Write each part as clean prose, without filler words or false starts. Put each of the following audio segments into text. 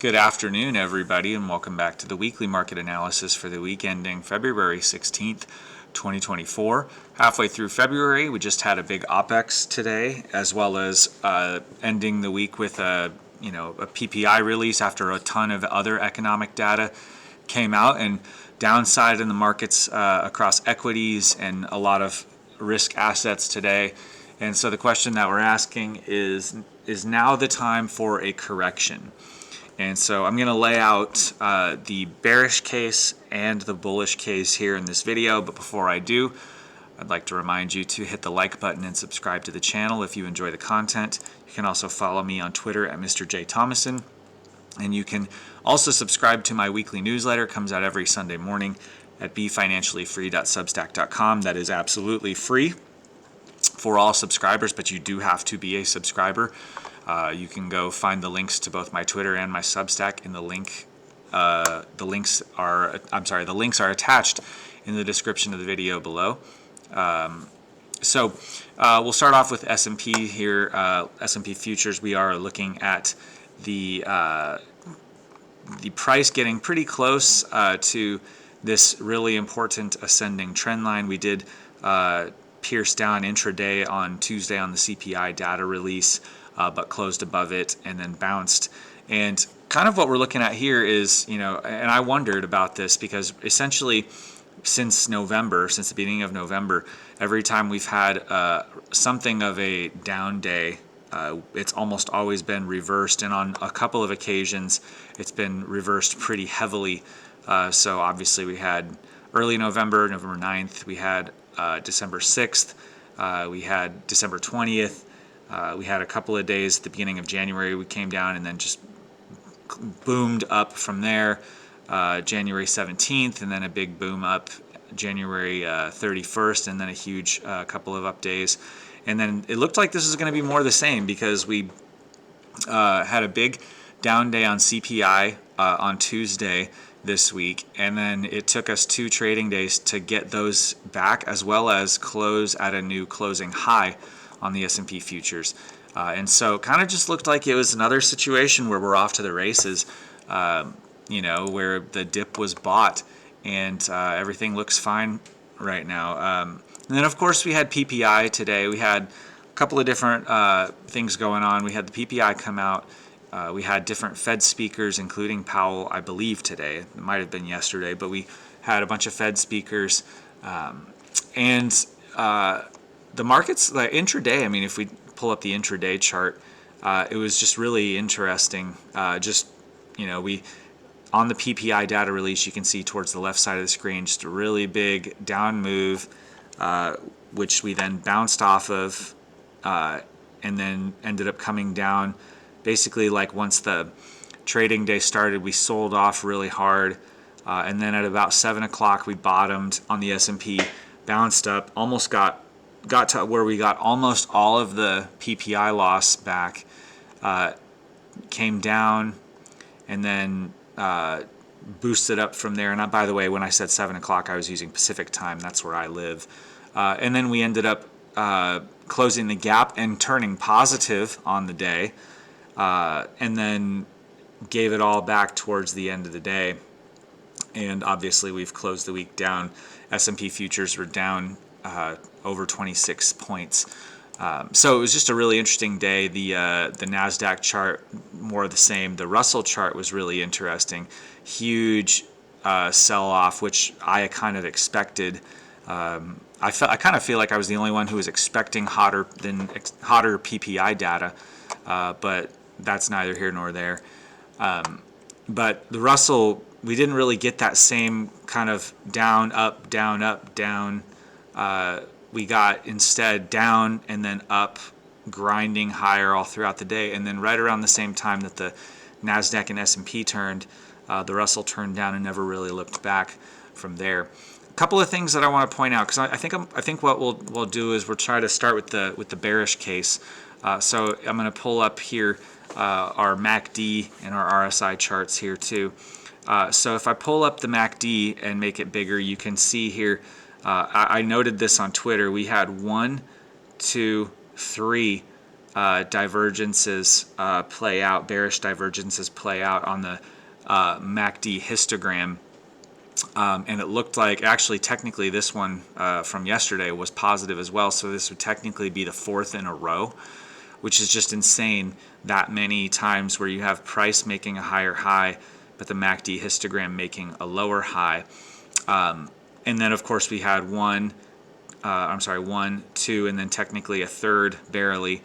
Good afternoon, everybody, and welcome back to the weekly market analysis for the week ending February 16th, 2024. Halfway through February, we just had a big OPEX today, as well as ending the week with a PPI release after a ton of other economic data came out, and downside in the markets across equities and a lot of risk assets today. And so the question that we're asking is now the time for a correction? And so I'm going to lay out the bearish case and the bullish case here in this video. But before I do, I'd like to remind you to hit the like button and subscribe to the channel if you enjoy the content. You can also follow me on Twitter at Mr. J. Thomason. And you can also subscribe to my weekly newsletter. It comes out every Sunday morning at befinanciallyfree.substack.com. That is absolutely free for all subscribers, but you do have to be a subscriber. You can go find the links to both my Twitter and my Substack in the link. The links are attached in the description of the video below. So we'll start off with S&P here. S&P futures. We are looking at the price getting pretty close to this really important ascending trend line. We did pierce down intraday on Tuesday on the CPI data release, but closed above it and then bounced. And kind of what we're looking at here is, and I wondered about this because essentially since the beginning of November, every time we've had something of a down day, it's almost always been reversed, and on a couple of occasions it's been reversed pretty heavily. So obviously we had early November 9th, we had December 6th, we had December 20th, we had a couple of days at the beginning of January we came down and then just boomed up from there, January 17th, and then a big boom up January 31st, and then a huge couple of up days. And then it looked like this is going to be more of the same because we had a big down day on CPI on Tuesday this week, and then it took us 2 trading days to get those back, as well as close at a new closing high on the S&P futures. And so kind of just looked like it was another situation where we're off to the races, where the dip was bought and everything looks fine right now. And then, of course, we had PPI today. We had a couple of different things going on. We had the PPI come out. We had different Fed speakers, including Powell, I believe, today. It might have been yesterday, but we had a bunch of Fed speakers. And the markets, the intraday, if we pull up the intraday chart, it was just really interesting. We on the PPI data release, you can see towards the left side of the screen, just a really big down move, which we then bounced off of and then ended up coming down. Basically, like once the trading day started, we sold off really hard, and then at about 7 o'clock we bottomed on the S&P, bounced up, almost got to where we got almost all of the PPI loss back, came down, and then boosted up from there. And by the way, when I said 7 o'clock, I was using Pacific time. That's where I live. And then we ended up closing the gap and turning positive on the day. And then gave it all back towards the end of the day. And obviously we've closed the week down. S&P futures were down over 26 points. So it was just a really interesting day. The NASDAQ chart, more of the same. The Russell chart was really interesting. Huge sell-off, which I kind of expected. I kind of feel like I was the only one who was expecting hotter PPI data, but that's neither here nor there. But the Russell, we didn't really get that same kind of down, up, down, up, down. We got instead down and then up, grinding higher all throughout the day. And then right around the same time that the NASDAQ and S&P turned, the Russell turned down and never really looked back from there. A couple of things that I want to point out, because I think what we'll do is we'll try to start with the bearish case. So I'm going to pull up here our MACD and our RSI charts here too. So if I pull up the MACD and make it bigger, you can see here, I noted this on Twitter, we had 1, 2, 3 divergences play out, bearish divergences play out on the MACD histogram. And it looked like, actually, technically, this one from yesterday was positive as well. So this would technically be the fourth in a row, which is just insane, that many times where you have price making a higher high, but the MACD histogram making a lower high. And then, of course, we had one, two, and then technically a third barely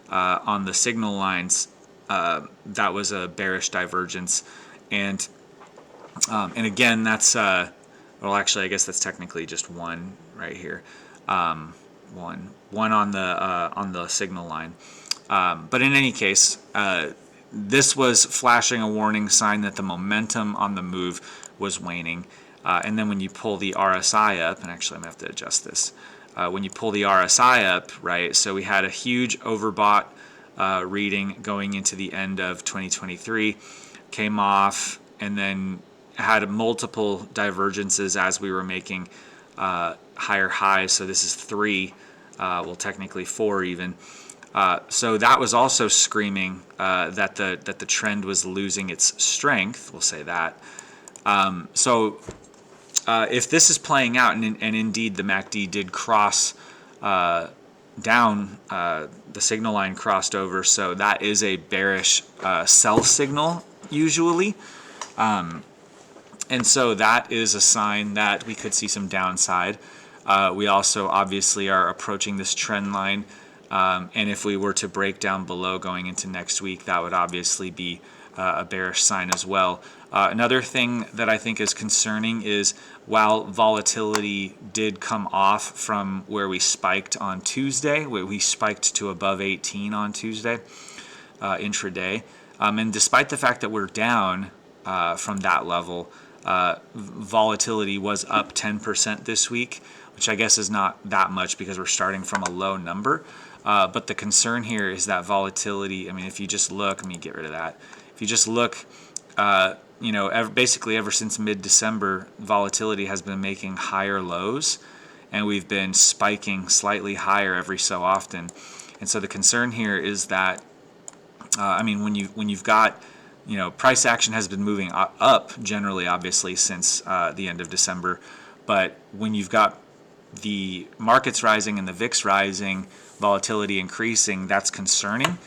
on the signal lines. That was a bearish divergence. And again, that's, well, actually, I guess that's technically just one right here. One on the signal line. But in any case, this was flashing a warning sign that the momentum on the move was waning. And then when you pull the RSI up, and actually I'm going to have to adjust this. When you pull the RSI up, right, so we had a huge overbought reading going into the end of 2023, came off, and then had multiple divergences as we were making higher highs. So this is 3, well, technically 4 even. So that was also screaming that the trend was losing its strength. We'll say that. So if this is playing out, and indeed the MACD did cross down, the signal line crossed over, so that is a bearish sell signal usually. And so that is a sign that we could see some downside. We also obviously are approaching this trend line. And if we were to break down below going into next week, that would obviously be a bearish sign as well. Another thing that I think is concerning is while volatility did come off from where we spiked on Tuesday, we spiked to above 18 on Tuesday intraday. And despite the fact that we're down from that level, volatility was up 10% this week, which I guess is not that much because we're starting from a low number. But the concern here is that volatility, I mean, if you just look, let me get rid of that. If you just look, basically ever since mid-December, volatility has been making higher lows, and we've been spiking slightly higher every so often. And so the concern here is that, when you've got, price action has been moving up generally, obviously, since the end of December. But when you've got the markets rising and the VIX rising, volatility increasing, that's concerning.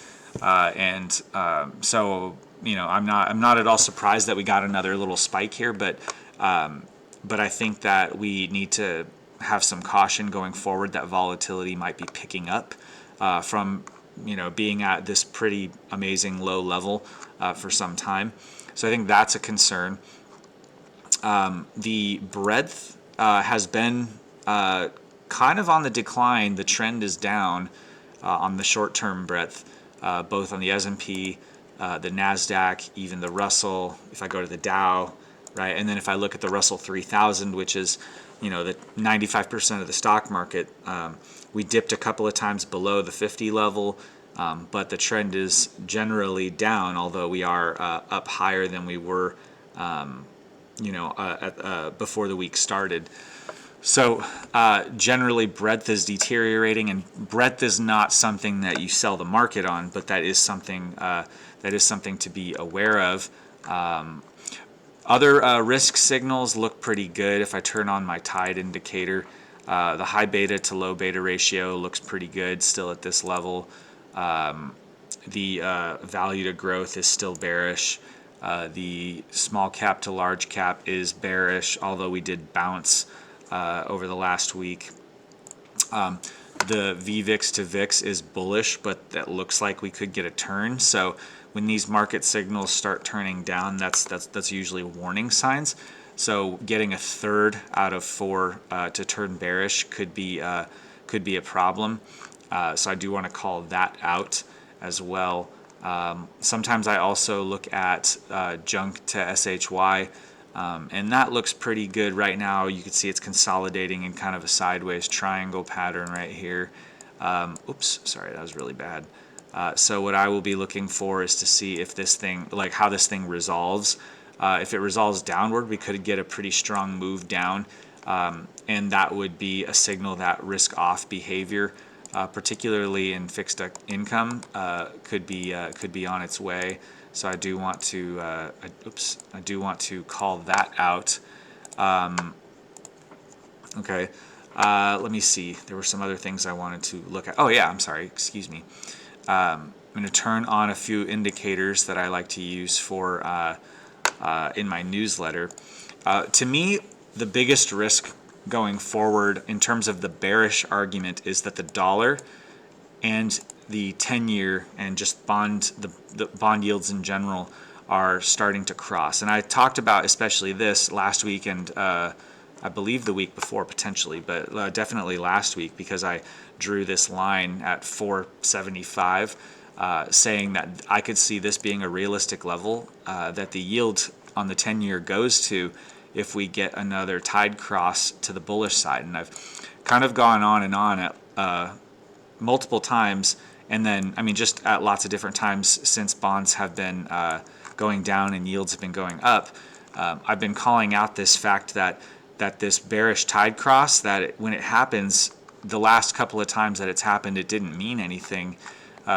So I'm not at all surprised that we got another little spike here, but I think that we need to have some caution going forward that volatility might be picking up from being at this pretty amazing low level for some time. So I think that's a concern. The breadth has been kind of on the decline. The trend is down on the short-term breadth, both on the S&P, the NASDAQ, even the Russell. If I go to the Dow, right, and then if I look at the Russell 3000, which is the 95% of the stock market, we dipped a couple of times below the 50 level, but the trend is generally down, although we are up higher than we were before the week started. So generally breadth is deteriorating, and breadth is not something that you sell the market on, but that is something to be aware of. Other risk signals look pretty good. If I turn on my tide indicator, the high beta to low beta ratio looks pretty good still at this level. The value to growth is still bearish. The small cap to large cap is bearish, although we did bounce over the last week. The VVIX to VIX is bullish, but that looks like we could get a turn. So when these market signals start turning down, that's usually warning signs. So getting a third out of 4 to turn bearish could be a problem. So I do want to call that out as well. Sometimes I also look at junk to SHY. And that looks pretty good right now. You can see it's consolidating in kind of a sideways triangle pattern right here. Oops, sorry, that was really bad. So what I will be looking for is to see if this thing, like how this thing resolves. If it resolves downward, we could get a pretty strong move down, and that would be a signal that risk-off behavior particularly in fixed income, could be on its way. So I do want to I do want to call that out. Okay. Let me see. There were some other things I wanted to look at. Oh yeah, I'm sorry. Excuse me. I'm going to turn on a few indicators that I like to use for in my newsletter. To me, the biggest risk going forward in terms of the bearish argument is that the dollar and the 10-year and just the bond yields in general are starting to cross. And I talked about especially this last week and I believe the week before potentially, but definitely last week, because I drew this line at 475, saying that I could see this being a realistic level that the yield on the 10-year goes to if we get another tide cross to the bullish side. And I've kind of gone on and on at multiple times, and then just at lots of different times since bonds have been going down and yields have been going up. I've been calling out this fact that this bearish tide cross, that when it happens, the last couple of times that it's happened, it didn't mean anything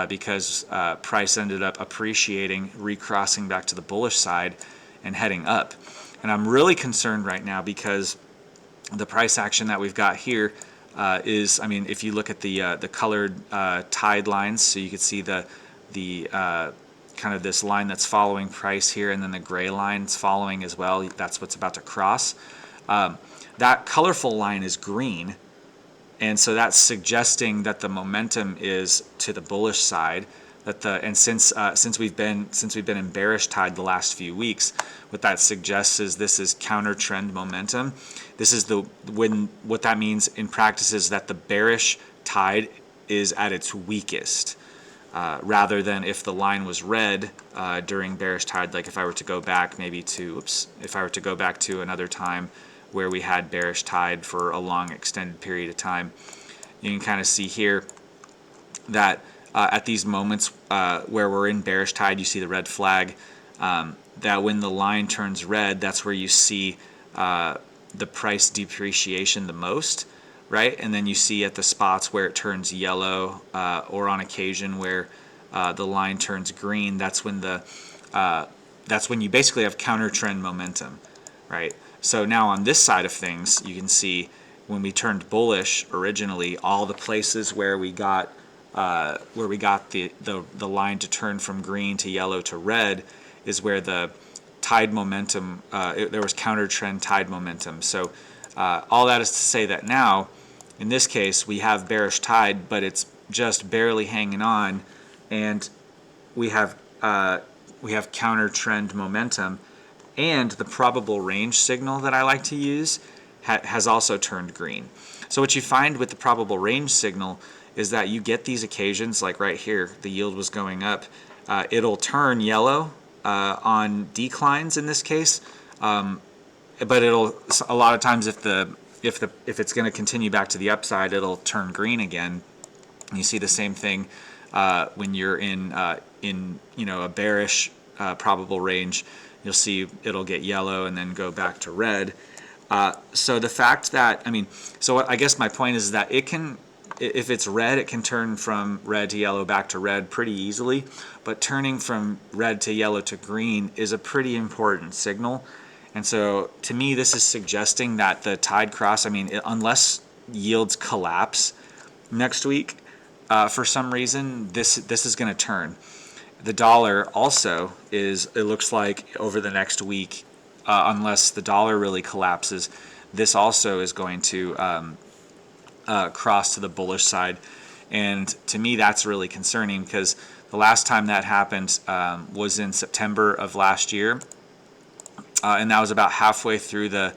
because price ended up appreciating, recrossing back to the bullish side and heading up. And I'm really concerned right now because the price action that we've got here is, if you look at the colored tide lines, so you can see the kind of this line that's following price here, and then the gray line's following as well. That's what's about to cross. That colorful line is green, and so that's suggesting that the momentum is to the bullish side. Since we've been in bearish tide the last few weeks, what that suggests is this is counter trend momentum. This is what that means in practice is that the bearish tide is at its weakest, rather than if the line was red during bearish tide. Like if I were to go back to another time where we had bearish tide for a long extended period of time, you can kind of see here that at these moments where we're in bearish tide, you see the red flag, that when the line turns red, that's where you see the price depreciation the most, right? And then you see at the spots where it turns yellow, or on occasion where the line turns green, that's when you basically have counter trend momentum, right? So now on this side of things, you can see when we turned bullish originally, all the places where we got the line to turn from green to yellow to red is where the tide momentum, there was counter trend tide momentum. So all that is to say that now, in this case, we have bearish tide, but it's just barely hanging on, and we have counter trend momentum, and the probable range signal that I like to use has also turned green. So what you find with the probable range signal is that you get these occasions, like right here, the yield was going up. It'll turn yellow on declines in this case, but a lot of times if it's going to continue back to the upside, it'll turn green again. And you see the same thing when you're in a bearish probable range. You'll see it'll get yellow and then go back to red. So the fact that I guess my point is that if it's red, it can turn from red to yellow back to red pretty easily, but turning from red to yellow to green is a pretty important signal. And so to me, this is suggesting that the tide cross, unless yields collapse next week for some reason, this is going to turn. The dollar also it looks like over the next week, unless the dollar really collapses, this also is going to cross to the bullish side. And to me, that's really concerning because the last time that happened was in September of last year, and that was about halfway through the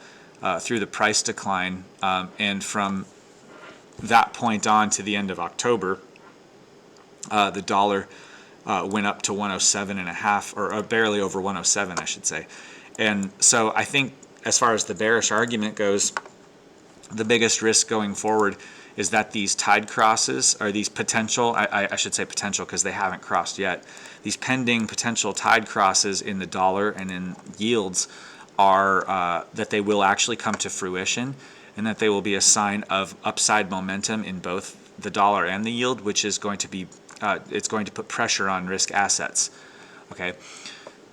price decline. And from that point on to the end of October, the dollar went up to 107.5, or barely over 107, I should say. And so I think as far as the bearish argument goes, the biggest risk going forward is that these tide crosses, or these potential, I should say potential because they haven't crossed yet, these pending potential tide crosses in the dollar and in yields are that they will actually come to fruition, and that they will be a sign of upside momentum in both the dollar and the yield, which is going to be it's going to put pressure on risk assets. Okay,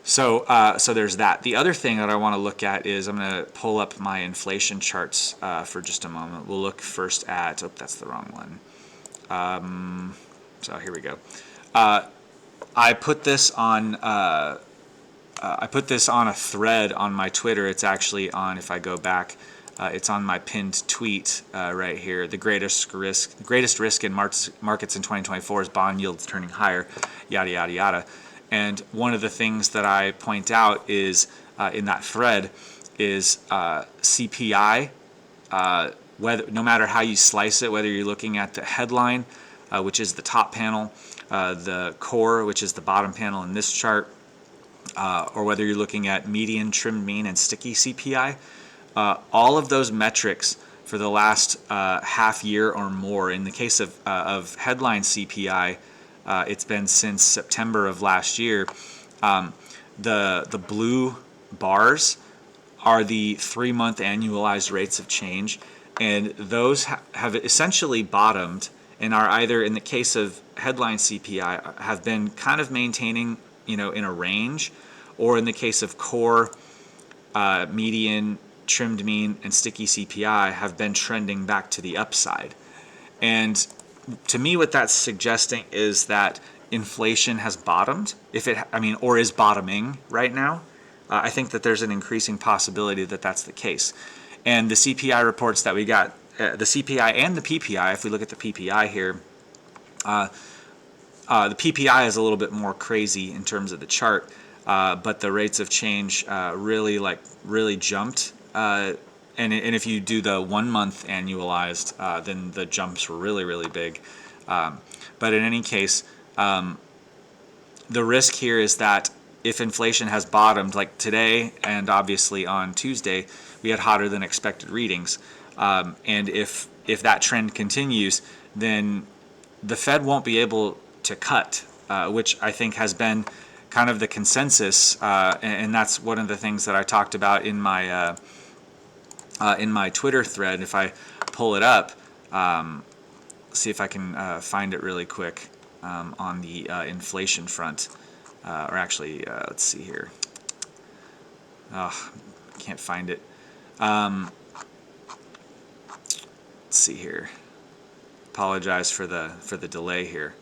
so so there's that. The other thing that I want to look at is I'm going to pull up my inflation charts for just a moment. We'll look first at that's the wrong one. So here we go. I put this on a thread on my Twitter. It's actually on, if I go back, it's on my pinned tweet right here. The greatest risk in markets in 2024 is bond yields turning higher, yada yada yada. And one of the things that I point out is in that thread is CPI. No matter how you slice it, whether you're looking at the headline, which is the top panel, the core, which is the bottom panel in this chart, or whether you're looking at median, trimmed mean, and sticky CPI, all of those metrics for the last half year or more. In the case of headline CPI, it's been since September of last year. The blue bars are the 3-month annualized rates of change, and those have essentially bottomed and are either, in the case of headline CPI, have been kind of maintaining, in a range, or in the case of core, median, trimmed mean, and sticky CPI have been trending back to the upside. And to me, what that's suggesting is that inflation has bottomed, or is bottoming right now. I think that there's an increasing possibility that that's the case. And the CPI reports that we got, the CPI and the PPI, if we look at the PPI here, the PPI is a little bit more crazy in terms of the chart, but the rates of change really jumped. And if you do the 1 month annualized, then the jumps were really big. But in any case, the risk here is that if inflation has bottomed, like today and obviously on Tuesday, we had hotter than expected readings. And if that trend continues, then the Fed won't be able to cut, which I think has been kind of the consensus, and that's one of the things that I talked about in my Twitter thread. If I pull it up, see if I can find it really quick on the inflation front, or actually, let's see here. Oh, can't find it. Let's see here. Apologize for the delay here.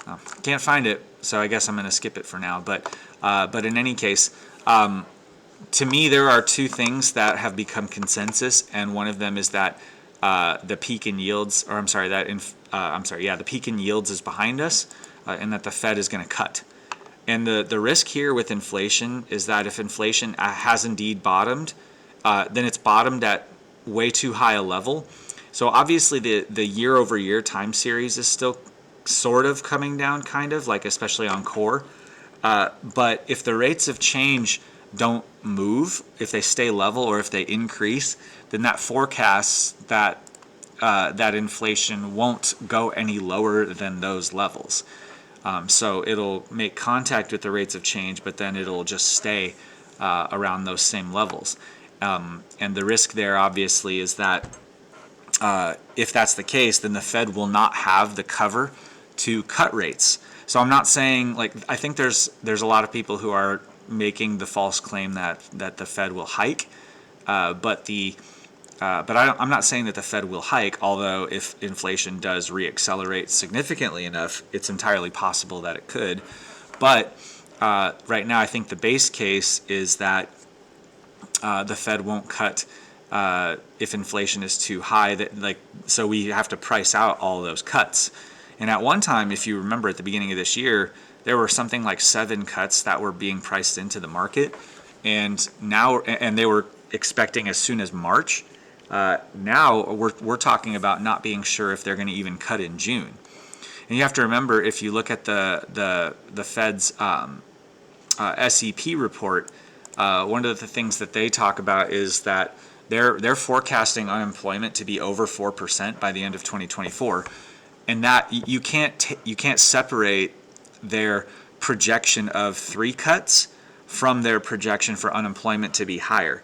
Oh, can't find it, so I guess I'm going to skip it for now. But in any case, to me, there are two things that have become consensus, and one of them is that the peak in yields, the peak in yields is behind us, and that the Fed is going to cut. And the risk here with inflation is that if inflation has indeed bottomed, then it's bottomed at way too high a level. So obviously the year-over-year time series is still sort of coming down, kind of, like especially on core. But if the rates of change don't move, if they stay level or if they increase, then that forecasts that that inflation won't go any lower than those levels. So it'll make contact with the rates of change, but then it'll just stay around those same levels. And the risk there, obviously, is that if that's the case, then the Fed will not have the cover to cut rates. So I'm not saying, I think there's a lot of people who are making the false claim that the Fed will hike, but I'm not saying that the Fed will hike, although if inflation does reaccelerate significantly enough, it's entirely possible that it could. But right now, I think the base case is that the Fed won't cut if inflation is too high. So we have to price out all those cuts. And at one time, if you remember at the beginning of this year, there were something like 7 cuts that were being priced into the market, and they were expecting as soon as March. Now we're talking about not being sure if they're going to even cut in June. And you have to remember, if you look at the Fed's SEP report, one of the things that they talk about is that they're forecasting unemployment to be over 4% by the end of 2024, and that you can't separate their projection of 3 cuts from their projection for unemployment to be higher.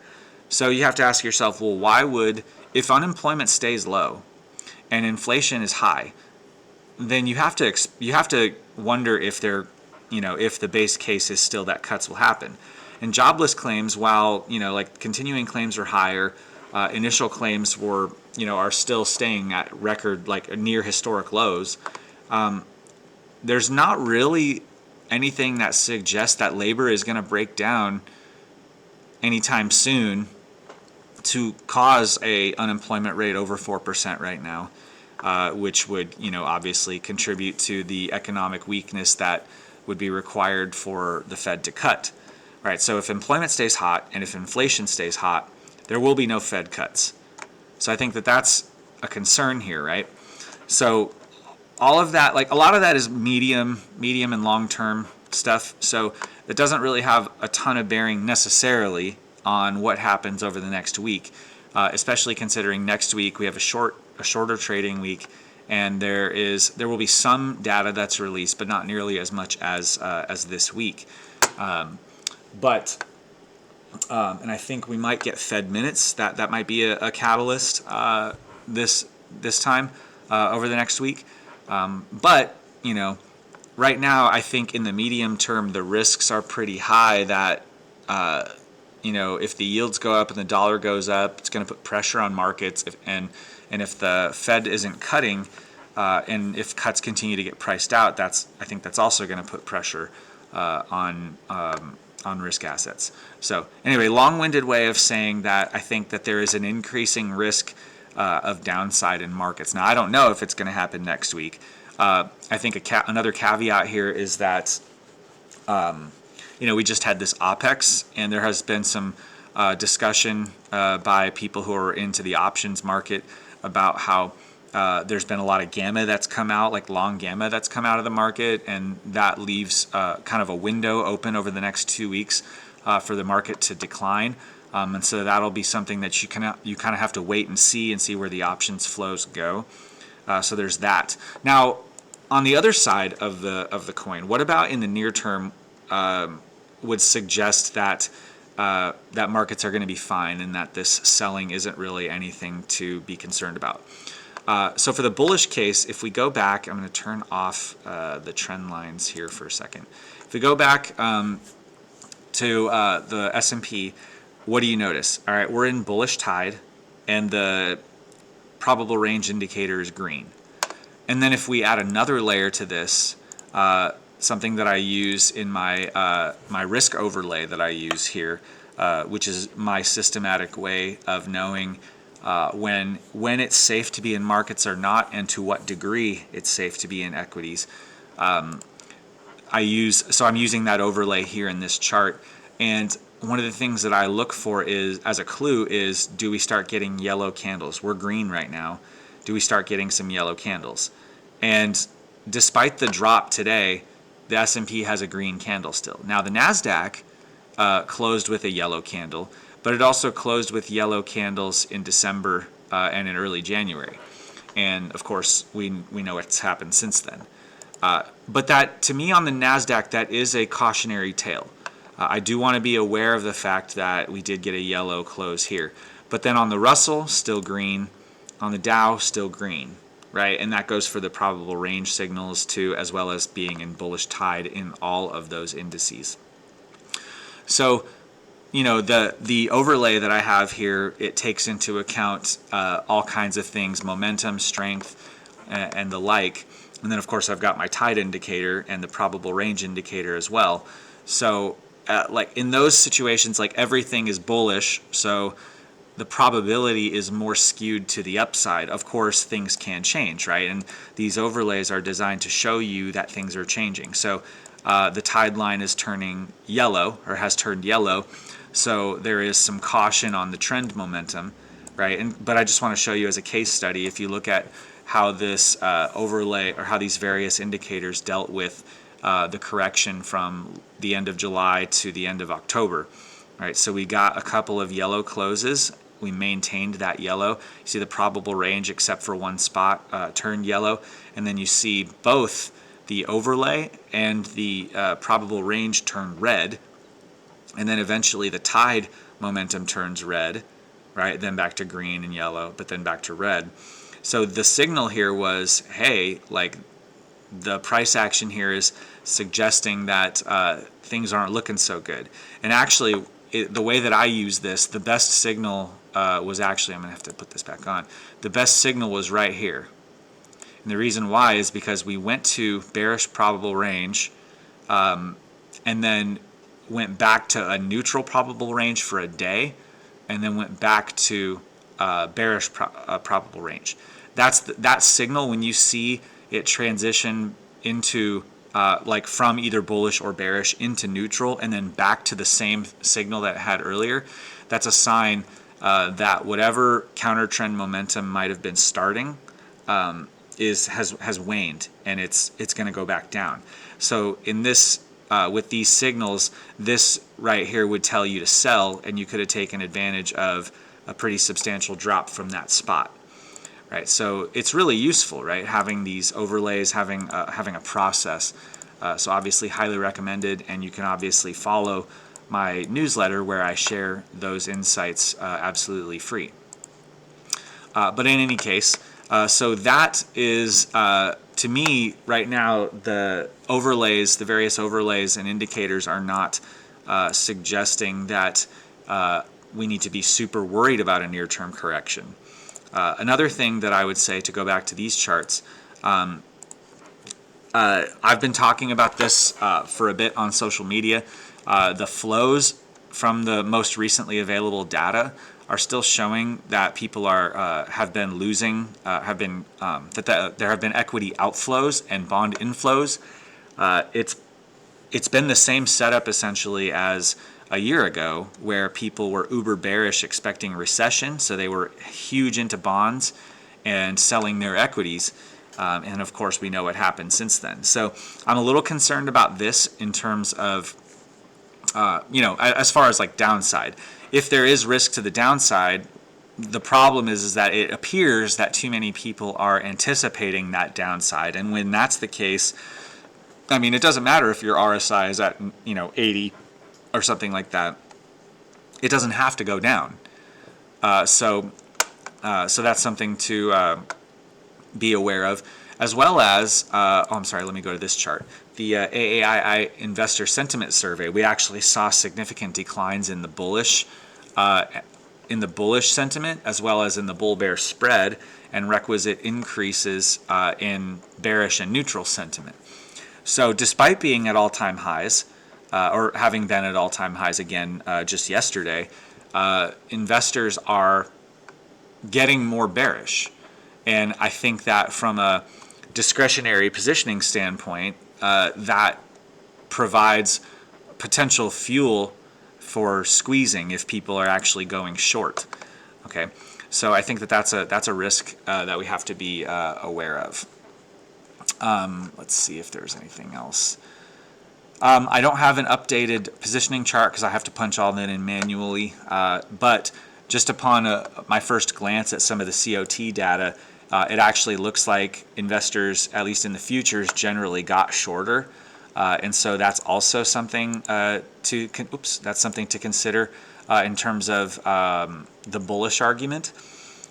So you have to ask yourself, well, why would, if unemployment stays low and inflation is high, then you have to wonder if if the base case is still that cuts will happen. And jobless claims, while like continuing claims are higher, initial claims are still staying at record, like near historic lows. There's not really anything that suggests that labor is going to break down anytime soon to cause a unemployment rate over 4% right now, which would obviously contribute to the economic weakness that would be required for the Fed to cut. All right, so if employment stays hot and if inflation stays hot, there will be no Fed cuts. So I think that that's a concern here, right? So all of that, like a lot of that is medium and long-term stuff. So it doesn't really have a ton of bearing necessarily on what happens over the next week, especially considering next week we have a shorter trading week, and there will be some data that's released, but not nearly as much as this week. And I think we might get Fed minutes. That might be a catalyst this time over the next week. But right now I think in the medium term the risks are pretty high that if the yields go up and the dollar goes up, it's going to put pressure on markets. And if the Fed isn't cutting, and if cuts continue to get priced out, I think that's also going to put pressure on risk assets. So anyway, long-winded way of saying that I think that there is an increasing risk of downside in markets. Now, I don't know if it's going to happen next week. I think another caveat here is that we just had this OPEX, and there has been some discussion by people who are into the options market about how there's been a lot of gamma that's come out, like long gamma that's come out of the market, and that leaves kind of a window open over the next 2 weeks for the market to decline. And so that'll be something that you kind of have to wait and see where the options flows go. So there's that. Now, on the other side of the coin, what about in the near term would suggest that that markets are going to be fine and that this selling isn't really anything to be concerned about? So for the bullish case, if we go back, I'm going to turn off the trend lines here for a second. If we go back to the S&P, what do you notice? All right, we're in bullish tide, and the probable range indicator is green. And then if we add another layer to this, something that I use in my my risk overlay that I use here, which is my systematic way of knowing when it's safe to be in markets or not, and to what degree it's safe to be in equities. I'm using that overlay here in this chart, and one of the things that I look for is, as a clue, is do we start getting yellow candles? We're green right now. Do we start getting some yellow candles? And despite the drop today, the S&P has a green candle still. Now the NASDAQ closed with a yellow candle, but it also closed with yellow candles in December and in early January. And of course, we know what's happened since then. But that, to me, on the NASDAQ, that is a cautionary tale. I do want to be aware of the fact that we did get a yellow close here. But then on the Russell, still green. On the Dow, still green, right? And that goes for the probable range signals too, as well as being in bullish tide in all of those indices. So, the overlay that I have here, it takes into account all kinds of things, momentum, strength, and the like. And then, of course, I've got my tide indicator and the probable range indicator as well. So, like in those situations, like everything is bullish, so the probability is more skewed to the upside. Of course, things can change, right? And these overlays are designed to show you that things are changing. So the tide line is turning yellow, or has turned yellow. So there is some caution on the trend momentum, right? But I just want to show you as a case study, if you look at how this overlay, or how these various indicators dealt with the correction from the end of July to the end of October. Right, so we got a couple of yellow closes. We maintained that yellow. You see the probable range, except for one spot, turned yellow. And then you see both the overlay and the probable range turn red. And then eventually the tide momentum turns red, right? Then back to green and yellow, but then back to red. So the signal here was, hey, like the price action here is suggesting that things aren't looking so good. And actually, the way that I use this, the best signal was actually, I'm going to have to put this back on. The best signal was right here. And the reason why is because we went to bearish probable range and then went back to a neutral probable range for a day and then went back to bearish probable range. That signal, when you see it transition into like from either bullish or bearish into neutral and then back to the same signal that it had earlier, that's a sign that whatever counter trend momentum might have been starting has waned, and it's going to go back down. So in this with these signals, this right here would tell you to sell, and you could have taken advantage of a pretty substantial drop from that spot. Right, so it's really useful, right? Having these overlays, having a process. So obviously, highly recommended, and you can obviously follow my newsletter where I share those insights absolutely free. But in any case, so that is to me right now the overlays, the various overlays and indicators are not suggesting that we need to be super worried about a near-term correction. Another thing that I would say, to go back to these charts, I've been talking about this for a bit on social media. The flows from the most recently available data are still showing that people have been losing, there have been equity outflows and bond inflows. It's been the same setup essentially as a year ago, where people were uber bearish expecting recession, so they were huge into bonds and selling their equities. And of course, we know what happened since then. So I'm a little concerned about this in terms of, as far as like downside. If there is risk to the downside, the problem is that it appears that too many people are anticipating that downside. And when that's the case, I mean, it doesn't matter if your RSI is at 80 or something like that. It doesn't have to go down. So that's something to be aware of, as well as, I'm sorry, let me go to this chart. The AAII Investor Sentiment Survey, we actually saw significant declines in the bullish sentiment, as well as in the bull-bear spread, and requisite increases in bearish and neutral sentiment. So despite being at all-time highs, or having been at all-time highs again just yesterday, investors are getting more bearish. And I think that from a discretionary positioning standpoint, that provides potential fuel for squeezing if people are actually going short. Okay, so I think that that's a risk that we have to be aware of. Let's see if there's anything else. I don't have an updated positioning chart because I have to punch all that in manually, but just upon my first glance at some of the COT data, it actually looks like investors, at least in the futures, generally got shorter, and so that's also something to consider in terms of the bullish argument.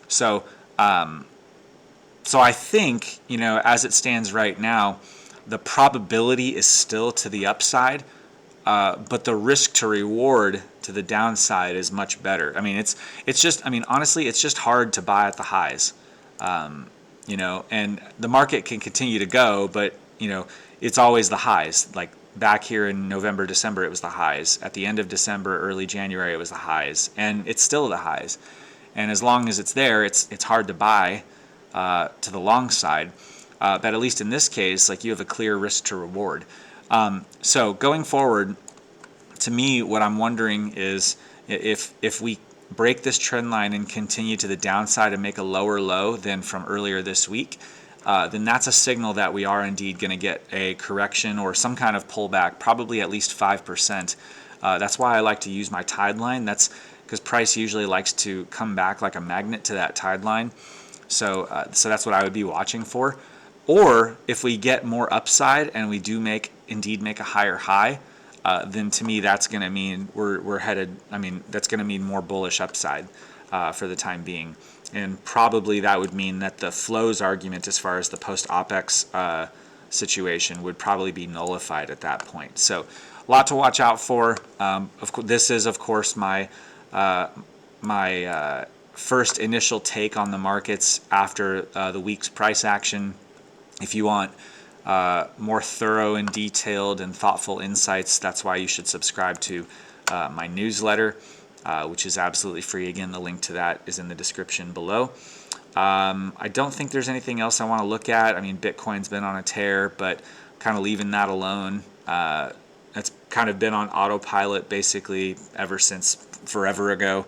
So I think, as it stands right now, the probability is still to the upside, but the risk to reward to the downside is much better. I mean, honestly, it's just hard to buy at the highs, and the market can continue to go, but it's always the highs. Like back here in November, December, it was the highs. At the end of December, early January, it was the highs, and it's still the highs. And as long as it's there, it's hard to buy to the long side. But at least in this case, like, you have a clear risk to reward. So going forward, to me, what I'm wondering is if we break this trend line and continue to the downside and make a lower low than from earlier this week, then that's a signal that we are indeed going to get a correction or some kind of pullback, probably at least 5%. That's why I like to use my tide line. That's because price usually likes to come back like a magnet to that tide line. So that's what I would be watching for. Or if we get more upside and we do indeed make a higher high, then to me that's going to mean we're headed. I mean, that's going to mean more bullish upside. for the time being. And probably that would mean that the flows argument as far as the post-OPEX situation would probably be nullified at that point. So a lot to watch out for. This is, of course, my first initial take on the markets after the week's price action. If you want more thorough and detailed and thoughtful insights, that's why you should subscribe to my newsletter, which is absolutely free. Again, the link to that is in the description below. I don't think there's anything else I want to look at. I mean, Bitcoin's been on a tear, but kind of leaving that alone. It's kind of been on autopilot basically ever since forever ago.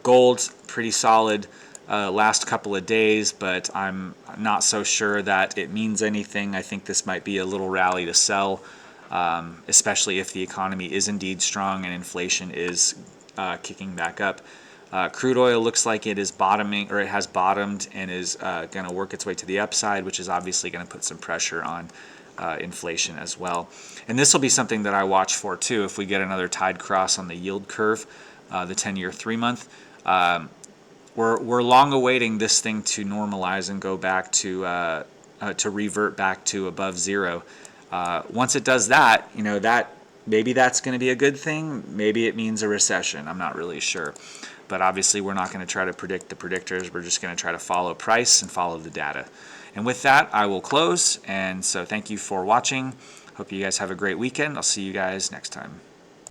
Gold, pretty solid last couple of days, but I'm not so sure that it means anything. I think this might be a little rally to sell, especially if the economy is indeed strong and inflation is kicking back up. Crude oil looks like it is bottoming, or it has bottomed and is going to work its way to the upside, which is obviously going to put some pressure on inflation as well. And this will be something that I watch for too. If we get another tide cross on the yield curve, the 10-year 3-month, we're long awaiting this thing to normalize and go back to revert back to above zero. Once it does that, that maybe that's going to be a good thing. Maybe it means a recession. I'm not really sure. But obviously, we're not going to try to predict the predictors. We're just going to try to follow price and follow the data. And with that, I will close. And so thank you for watching. Hope you guys have a great weekend. I'll see you guys next time.